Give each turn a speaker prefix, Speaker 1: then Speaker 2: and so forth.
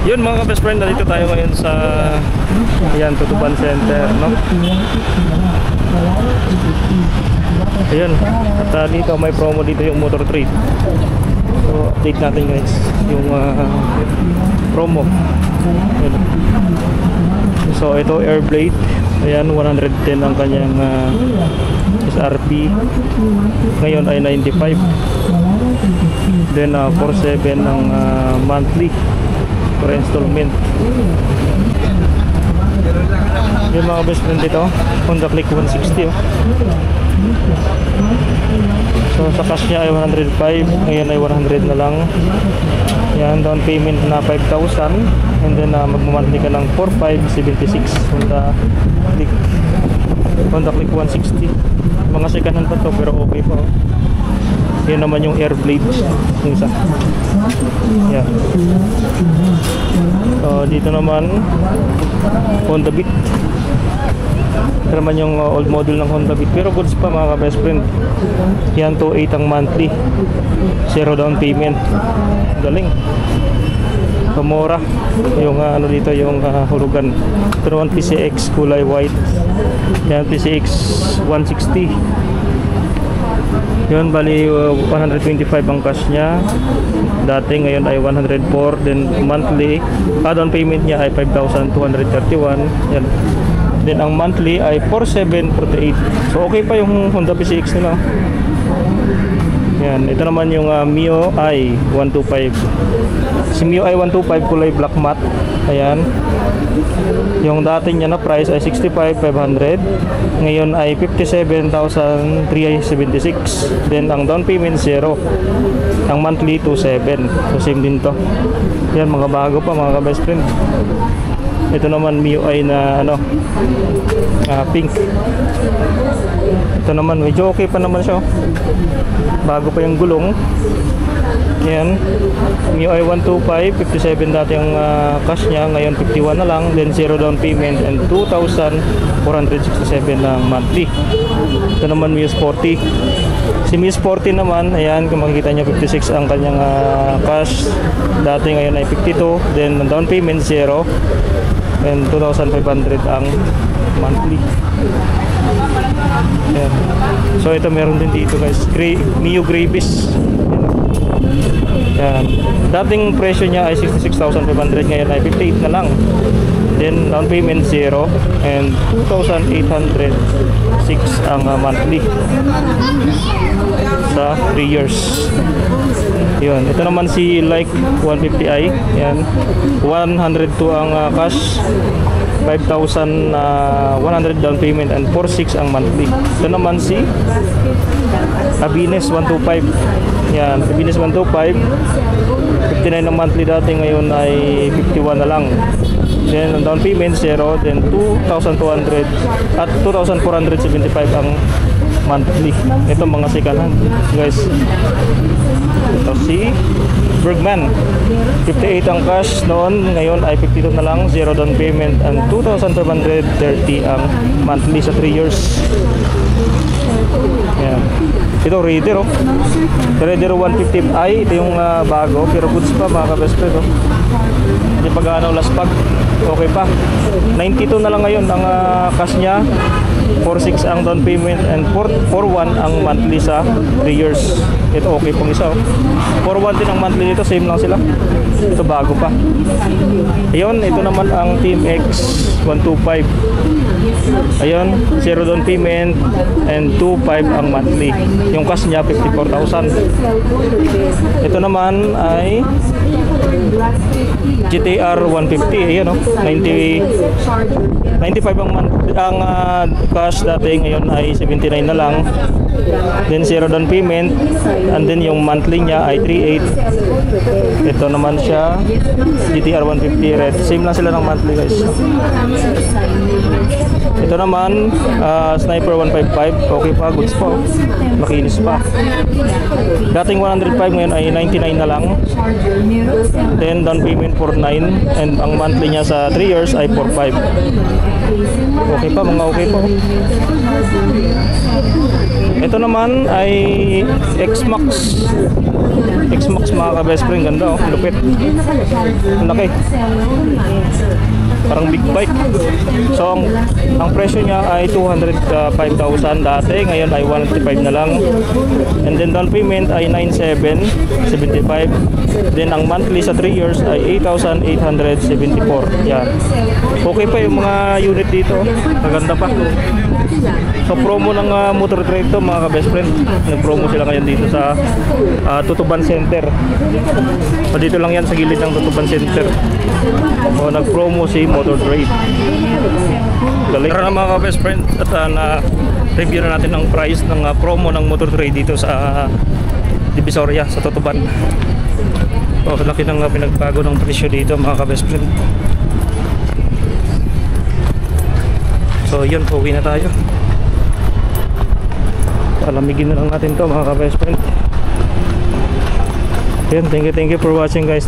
Speaker 1: Yun mga ka-best friend, dito tayo ngayon sa ayan, Tutuban Center, no? Ayan, at dito may promo dito yung Motor Trade. So update natin guys yung promo. Ayan. So ito Airblade, ayan 110 ang kanyang SRP. Ngayon ay 95. Then 47 ang monthly for installment. Yung mga best friend dito, Honda Click 160 oh. So sa cash niya ay 105, ngayon ay 100 na lang. Yan, down payment na 5,000 and then magmamonthly ka ng 4,576 Honda Click 160. Mga second hand pa to pero okay pa oh. Yan naman yung Airblade yung isa. Yeah. So dito naman Honda Beat. Ito naman yung old model ng Honda Beat pero goods pa mga ka-best friend. Yan 2.8 ang monthly, 0 down payment. Galing. Pamora yung ano dito yung hulugan. Ito naman PCX kulay white. Yan PCX 160. Yun, bali 125 ang cash niya. Dati ngayon ay 104. Then monthly, down payment niya ay 5,231. Yan. Then ang monthly ay 4,748. So okay pa yung Honda PCX nila. Yan, ito naman yung Mio i 125. Si Mio i 125 kulay black matte. Ayan. Yung dati niya na price ay 65,500. Ngayon ay 57,376. Then ang down payment 0. Ang monthly 27. So same din to. Yan, mga bago pa mga ka-best friend. Ito naman Mio i na ano, pink. Ito naman medyo okay pa naman siya. Bago pa yung gulong. Yan, Mio i 125, 57 dati ang cash niya, ngayon 51 na lang, then 0 down payment and 2,467 ang monthly. Ito naman Mio Sporty. Si Mio Sporty naman, ayan, kung makikita nyo 56 ang kanyang cash. Dati ngayon ay 52, then down payment 0 and 2,500 ang monthly. Ayan. So ito meron din dito guys, Mio Gravis. Yan. Dating presyo niya ay 66,500, ngayon ay 58 na lang. Then down payment 0 and 2,806 ang monthly sa 3 years. Yun, ito naman si Like 150i. Yan, 102 ang cash, 5,100 down payment and 46 ang monthly. Ito naman si Abines 125. Yan, Abines 125, 59 ang monthly dati, ngayon ay 51 na lang. Then ang down payment 0, then 2,200 at 2,475 ang monthly. Ito mga second hand guys. Ito si Bergman, 58 ang cash noon, ngayon ay 52 na lang, 0 down payment and 2,530 ang monthly sa 3 years. Yan. Ito Raider oh. Raider 150i, ito yung bago pero goods pa mga ka-best friend oh. Hindi pa gaano laspag. Okay pa. 92 na lang ngayon ang cash niya. 4,600 ang down payment and 4,100 ang monthly sa 3 years. Ito okay pong isa oh. 4,100 din ang monthly dito, same lang sila. Ito bago pa. Ayun, ito naman ang Team X 125. Ayun, 0 down payment and 2,500 ang monthly. Yung cash niya 54,000. Ito naman ay GTR 150. Ayun oh, 95 ang cash dati, ngayon ay 79 na lang. Then 0 down payment and then yung monthly niya ay 3,800. Ito naman siya GTR 150 red, same lang sila ng monthly guys. Ito naman Sniper 155, okay pa, goods pa, makinis pa. Dating 105, ngayon ay 99 na lang. Then down payment 49 and ang monthly niya sa 3 years ay 45. Okay pa, mga okay pa. Ito naman ay X-Max X-Max mga ka-best friend, ganda oh, lupit. Ang laki. Parang big bike. So ang presyo niya ay 205,000 dati, ngayon ay 155 na lang. And then down payment ay 9775. Then ang monthly sa 3 years ay 8,874. Yan. Okay pa yung mga unit dito. Maganda pa. So promo ng motor trade to mga ka-best friend. Nag-promo sila ngayon dito sa Tutuban Center. So dito lang yan sa gilid ng Tutuban Center. So nag-promo si Motor Trade. Galing. Tara na mga ka-best friend at na-review na natin ang price ng promo ng Motor Trade dito sa Divisoria sa Tutuban. So laki ng pinagbago ng presyo dito mga ka-best friend. So yun, pauwi na tayo. Palamigin na lang natin to mga ka-best friend. Yan, thank you for watching guys.